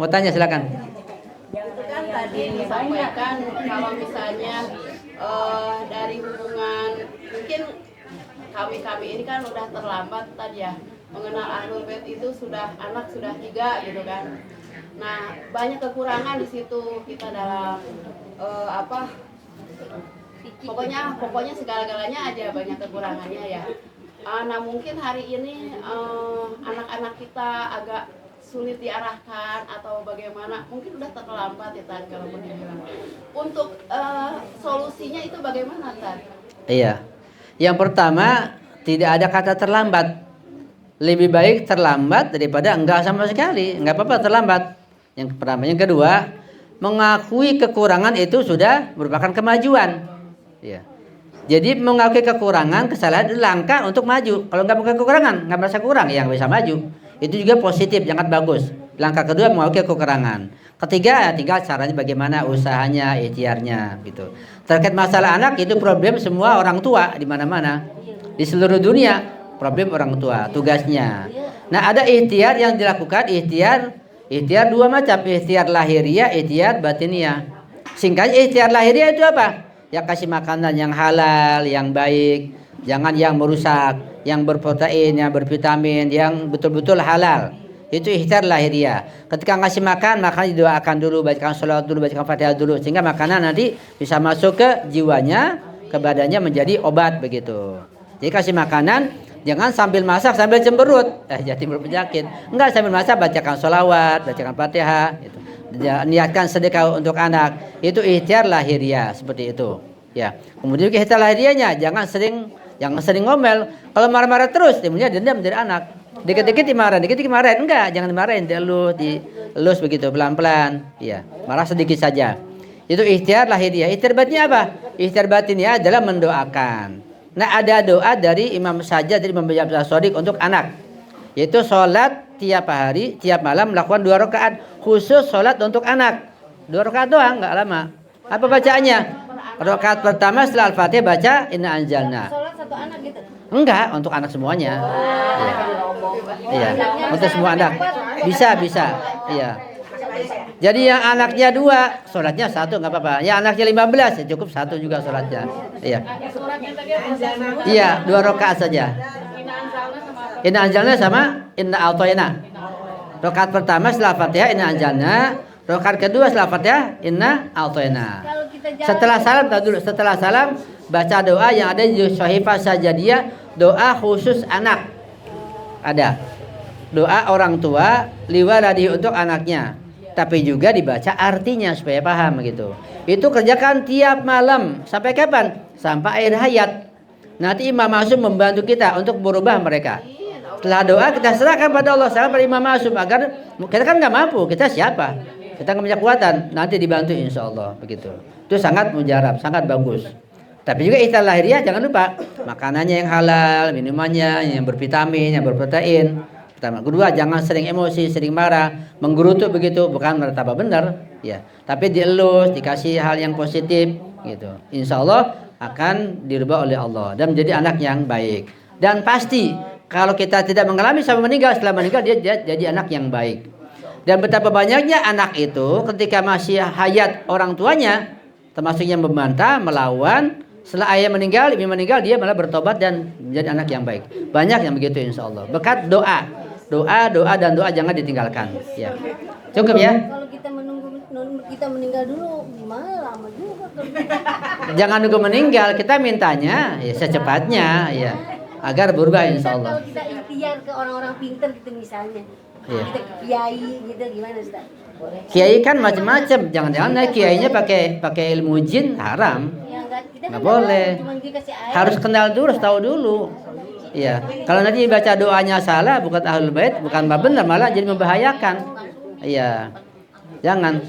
Mau tanya silakan. Itu kan tadi disampaikan kalau misalnya dari hubungan mungkin kami ini kan udah terlambat tadi ya mengenal Ahlul Bait itu anak sudah 3 gitu kan. Nah banyak kekurangan di situ kita dalam pokoknya segala-galanya aja banyak kekurangannya ya. Nah mungkin hari ini anak-anak kita agak sulit diarahkan atau bagaimana, mungkin udah terlambat ya Tan kalau mau dibilang. Untuk solusinya itu bagaimana Tan? Iya. Yang pertama, tidak ada kata terlambat. Lebih baik terlambat daripada enggak sama sekali. Enggak apa-apa terlambat. Yang pertama, yang kedua, mengakui kekurangan itu sudah merupakan kemajuan. Iya. Jadi mengakui kekurangan, kesalahan itu langkah untuk maju. Kalau nggak mengakui kekurangan, nggak merasa kurang, ya nggak bisa maju. Itu juga positif, sangat bagus. Langkah kedua mengakui kekurangan. Ketiga, tinggal caranya bagaimana, usahanya, ikhtiarnya, gitu. Terkait masalah anak itu problem semua orang tua di mana-mana, di seluruh dunia problem orang tua, tugasnya. Nah ada ikhtiar yang dilakukan, ikhtiar dua macam, ikhtiar lahiriah, ikhtiar batiniah. Singkatnya ikhtiar lahiriah itu apa? Ya kasih makanan yang halal, yang baik, jangan yang merusak, yang berprotein, yang bervitamin, yang betul-betul halal. Itu ikhtiar lahiriah. Ketika ngasih makan didoakan dulu, bacakan sholawat dulu, bacakan Fatihah dulu, sehingga makanan nanti bisa masuk ke jiwanya, ke badannya menjadi obat begitu. Jadi kasih makanan, jangan sambil masak sambil cemberut, jadi berpenyakit. Enggak, sambil masak bacakan sholawat, bacakan Fatihah, gitu. Niatkan sedekah untuk anak, itu ikhtiar lahiriah seperti itu. Ya. Kemudian ikhtiar lahiriahnya jangan sering ngomel. Kalau marah-marah terus, timbulnya dendam dari anak. Dikit-dikit dimarahin, dikit-dikit dimarahin. Enggak, jangan dimarahin, dielus begitu pelan-pelan. Ya, marah sedikit saja. Itu ikhtiar lahiriah. Ikhtiar batinnya apa? Ikhtiar batinnya adalah mendoakan. Nah, ada doa dari Imam Sajjad, dari Imam Ja'far Shadiq untuk anak. Yaitu sholat tiap hari, tiap malam melakukan 2 rakaat. Khusus sholat untuk anak. 2 rakaat doang, enggak lama. Apa bacaannya? Rakaat pertama setelah Al-Fatihah baca Inna Anzalna. Sholat satu anak gitu? Enggak, untuk anak semuanya. Iya, untuk semua anak. Bisa. Iya. Jadi yang anaknya 2, sholatnya 1 nggak apa-apa. Yang anaknya 15, ya cukup 1 juga sholatnya. Iya. Iya, 2 rakaat saja. Inna Anzalna sama Inna A'tayna. Rakaat pertama setelah Fatihah Inna Anzalna. Rakaat kedua setelah Fatihah Inna A'tayna. Setelah salam baca doa yang ada di Shahifah Sajadiyah. Doa khusus anak. Ada doa orang tua liwaladi untuk anaknya, tapi juga dibaca artinya supaya paham gitu. Itu kerjakan tiap malam. Sampai kapan? Sampai akhir hayat. Nanti Imam Ma'sum membantu kita untuk berubah mereka. Setelah doa kita serahkan pada Allah, serahkan pada Imam Ma'sum, agar kita kan nggak mampu, kita siapa? Kita nggak punya kekuatan, nanti dibantu insya Allah begitu. Itu sangat mujarab, sangat bagus. Tapi juga ikhtiar lahiriah jangan lupa makanannya yang halal, minumannya yang bervitamin, yang berprotein. Pertama, kedua jangan sering emosi, sering marah, menggerutu begitu, bukan martabak benar, ya. Tapi dielus, dikasih hal yang positif, gitu. Insya Allah akan dirubah oleh Allah dan menjadi anak yang baik. Dan pasti kalau kita tidak mengalami sampai meninggal, setelah meninggal dia jadi anak yang baik. Dan betapa banyaknya anak itu ketika masih hayat orang tuanya, termasuk yang membantah, melawan. Setelah ayah meninggal, ibu meninggal, dia malah bertobat dan menjadi anak yang baik. Banyak yang begitu insya Allah. Berkat doa dan doa jangan ditinggalkan. Ya, cukup ya. Kalau kita menunggu kita meninggal dulu, gimana lama juga. Jangan nunggu meninggal, kita mintanya ya secepatnya, ya, agar berubah insya Allah. Kalau kita ikhtiar ke orang-orang pintar gitu misalnya, Iya. kita ke kiai gitu gimana Ustaz? Kiai kan macam-macam, jangan-jangan kiainya pakai ilmu jin haram. Kita Nggak boleh. Cuma dikasih air. Harus kenal dulu, tahu dulu. Iya. Kalau nanti baca doanya salah, bukan Ahlul Bait, bukan benar, malah jadi membahayakan. Iya. Jangan.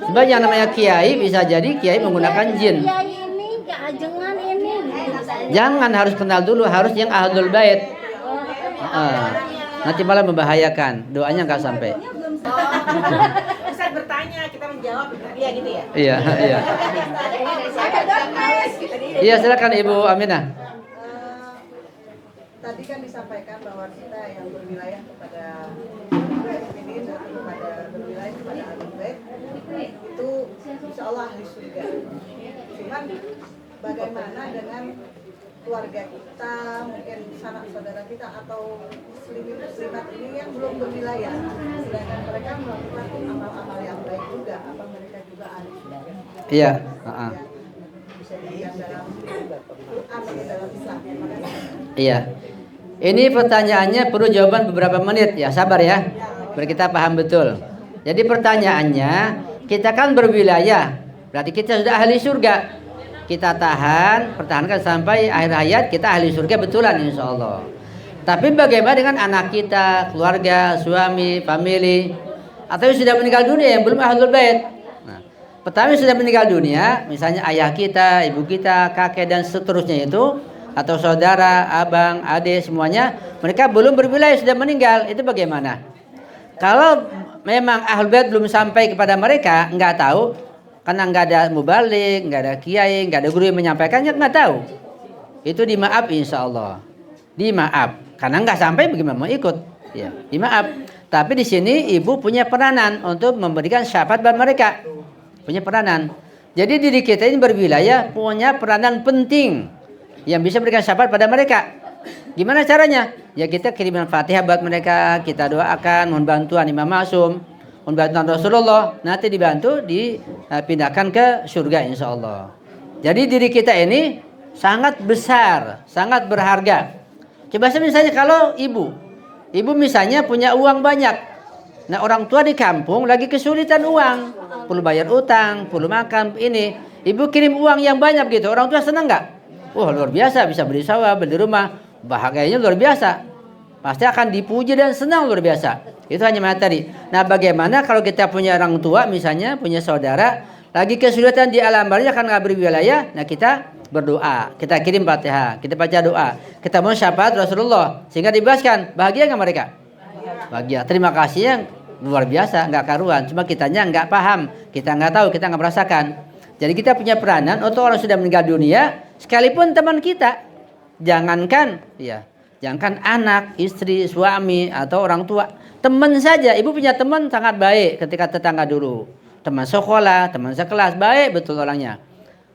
Sebab yang namanya kiai bisa jadi kiai menggunakan jin. Kiai ini keajengan ini. Jangan, harus kenal dulu, harus yang Ahlul Bait. Nanti malah membahayakan. Doanya nggak sampai. Ustaz bertanya, kita menjawab dia gitu ya? Iya. Iya, silakan Ibu Aminah. Tadi kan disampaikan bahwa kita yang berwilayah kepada mukminin atau kepada Allah ahli surga. Cuman bagaimana dengan keluarga kita, mungkin sanak saudara kita atau muslimat ini yang belum berwilayah, sedangkan mereka melakukan amal-amal yang baik juga, apa mereka juga ahli surga? Iya. Bisa dilihat dalam Quran, dalam Islam. Iya. Ini pertanyaannya perlu jawaban beberapa menit ya, sabar ya. Biar kita paham betul. Jadi pertanyaannya, kita kan berwilayah, berarti kita sudah ahli surga. Kita pertahankan sampai akhir hayat, kita ahli surga betulan insya Allah. Tapi bagaimana dengan anak kita, keluarga, suami, family, atau yang sudah meninggal dunia yang belum ahlul bait? Nah, pertama yang sudah meninggal dunia, misalnya ayah kita, ibu kita, kakek dan seterusnya itu, atau saudara, abang, adik semuanya, mereka belum berwilayah sudah meninggal, itu bagaimana? Kalau memang ahlul bait belum sampai kepada mereka, nggak tahu. Karena nggak ada mubalik, nggak ada kiai, nggak ada guru yang menyampaikannya, nggak tahu. Itu dimaaf insya Allah. Dimaaf. Karena nggak sampai bagaimana mau ikut. Ya, dimaaf. Tapi di sini ibu punya peranan untuk memberikan syafaat buat mereka. Punya peranan. Jadi diri kita ini berwilayah punya peranan penting yang bisa berikan syafaat pada mereka. Gimana caranya? Ya kita kirimkan Fatihah buat mereka, kita doakan, mohon bantuan Imam Ma'sum, bantuan Rasulullah, nanti dibantu dipindahkan ke surga insya Allah. Jadi diri kita ini sangat besar, sangat berharga. Coba misalnya kalau ibu misalnya punya uang banyak, nah orang tua di kampung lagi kesulitan uang, perlu bayar utang, perlu makan ini, ibu kirim uang yang banyak gitu, orang tua senang nggak? Wah luar biasa, bisa beli sawah, beli rumah, bahagianya luar biasa. Pasti akan dipuji dan senang luar biasa. Itu hanya materi. Nah bagaimana kalau kita punya orang tua misalnya, punya saudara, lagi kesulitan di alam barzah kan nggak berwilayah, nah kita berdoa, kita kirim Fatihah, kita baca doa, kita mau syafaat Rasulullah, sehingga dibebaskan. Bahagia nggak mereka? Bahagia. Terima kasih yang luar biasa, nggak karuan. Cuma kitanya nggak paham, kita nggak tahu, kita nggak merasakan. Jadi kita punya peranan untuk orang sudah meninggal dunia, sekalipun teman kita, jangankan anak, istri, suami, atau orang tua. Teman saja, ibu punya teman sangat baik ketika tetangga dulu. Teman sekolah, teman sekelas, baik betul orangnya.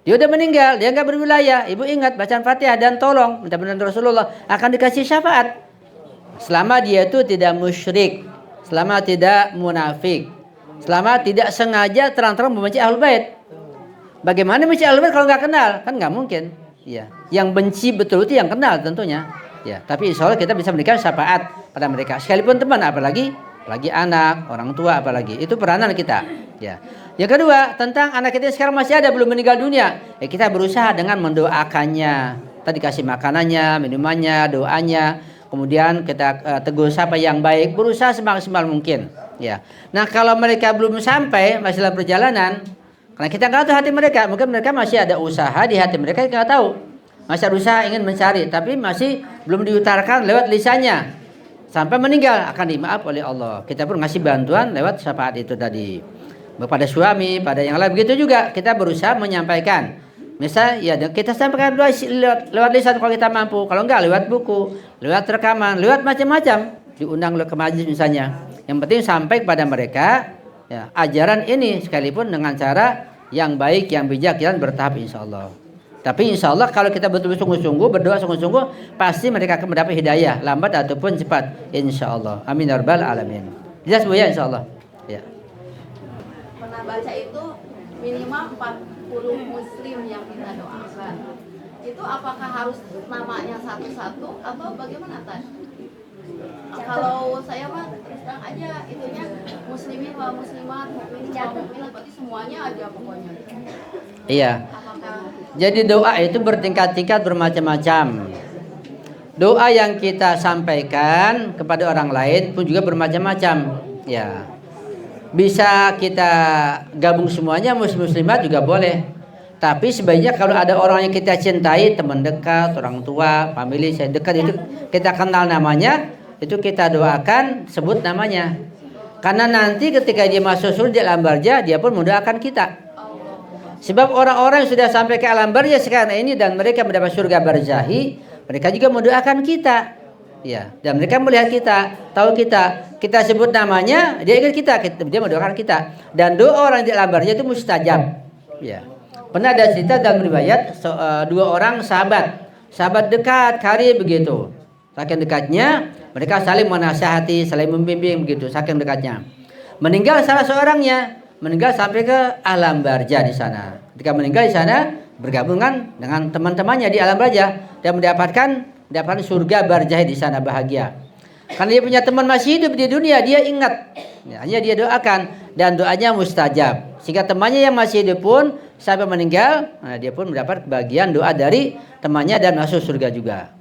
Dia udah meninggal, dia nggak berwilayah. Ibu ingat bacaan Fatihah dan tolong minta bantuan Rasulullah, akan dikasih syafaat. Selama dia itu tidak musyrik, selama tidak munafik, selama tidak sengaja terang-terang membenci ahlul bait. Bagaimana benci ahlul bait kalau nggak kenal? Kan nggak mungkin. Ya, yang benci betul itu yang kenal tentunya. Ya, tapi insya Allah kita bisa memberikan syafaat pada mereka. Sekalipun teman, apalagi anak, orang tua, apalagi itu peranan kita. Ya. Yang kedua tentang anak kita sekarang masih ada belum meninggal dunia. Kita berusaha dengan mendoakannya. Tadi kasih makanannya, minumannya, doanya. Kemudian kita tegur sapa yang baik. Berusaha semaksimal mungkin. Ya. Nah kalau mereka belum sampai masih dalam perjalanan, karena kita nggak tahu hati mereka, mungkin mereka masih ada usaha di hati mereka, kita nggak tahu. Masih berusaha ingin mencari, tapi masih belum diutarakan lewat lisannya. Sampai meninggal akan dimaaf oleh Allah. Kita pun ngasih bantuan lewat syafaat itu tadi. Pada suami, pada yang lain begitu juga kita berusaha menyampaikan. Misal ya kita sampaikan lewat lisan kalau kita mampu, kalau enggak lewat buku, lewat rekaman, lewat macam-macam, diundang ke majelis misalnya. Yang penting sampai kepada mereka ya, ajaran ini sekalipun dengan cara yang baik, yang bijak, yang bertahap insyaallah. Tapi insya Allah kalau kita betul-betul sungguh-sungguh berdoa sungguh-sungguh, pasti mereka akan mendapat hidayah lambat ataupun cepat insya Allah. Amin ya rabbal alamin. Jelas Bu ya insya Allah. Ya. Pernah baca itu minimal 40 muslim yang kita doakan. Itu apakah harus namanya satu-satu atau bagaimana Tan? Kalau saya mah terus terang aja itunya muslimin wa muslimat, mukminin wa mukminat, berarti semuanya aja pokoknya. Iya. Jadi doa itu bertingkat-tingkat bermacam-macam. Doa yang kita sampaikan kepada orang lain pun juga bermacam-macam. Ya. Bisa kita gabung semuanya, muslimat juga boleh. Tapi sebaiknya kalau ada orang yang kita cintai, teman dekat, orang tua, family saya dekat itu kita kenal namanya, itu kita doakan, sebut namanya. Karena nanti ketika dia masuk surga di alam barzah, dia pun mendoakan kita. Sebab orang-orang yang sudah sampai ke alam barzah sekarang ini dan mereka mendapat surga barzahi, mereka juga mendoakan kita. Ya, dan mereka melihat kita, tahu kita sebut namanya, dia ingat kita, dia mendoakan kita. Dan doa orang di alam barzah itu mustajab. Ya. Pernah ada cerita dalam riwayat dua orang sahabat dekat karib begitu. Saking dekatnya mereka saling menasihati, saling membimbing begitu, saking dekatnya. Meninggal salah seorangnya, meninggal sampai ke alam barza di sana. Ketika meninggal di sana bergabung dengan teman-temannya di alam barza dan mendapatkan surga barzah di sana, bahagia. Karena dia punya teman masih hidup di dunia, dia ingat, ya, hanya dia doakan dan doanya mustajab. Sehingga temannya yang masih hidup pun sampai meninggal, nah, dia pun mendapat kebahagiaan doa dari temannya dan masuk surga juga.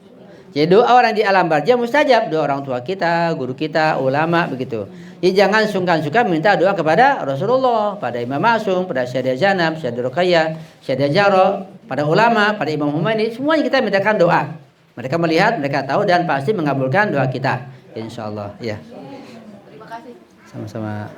Jadi doa orang di alam barzah mustajab, doa orang tua kita, guru kita, ulama begitu. Jadi jangan sungkan-sungkan minta doa kepada Rasulullah, pada Imam Ma'sum, pada Sayyidah Zainab, Sayyidah Ruqayyah, Sayyidah Jaro, pada ulama, pada Imam Humayni, semuanya kita mintakan doa. Mereka melihat, mereka tahu dan pasti mengabulkan doa kita. Insyaallah, ya. Terima kasih. Sama-sama.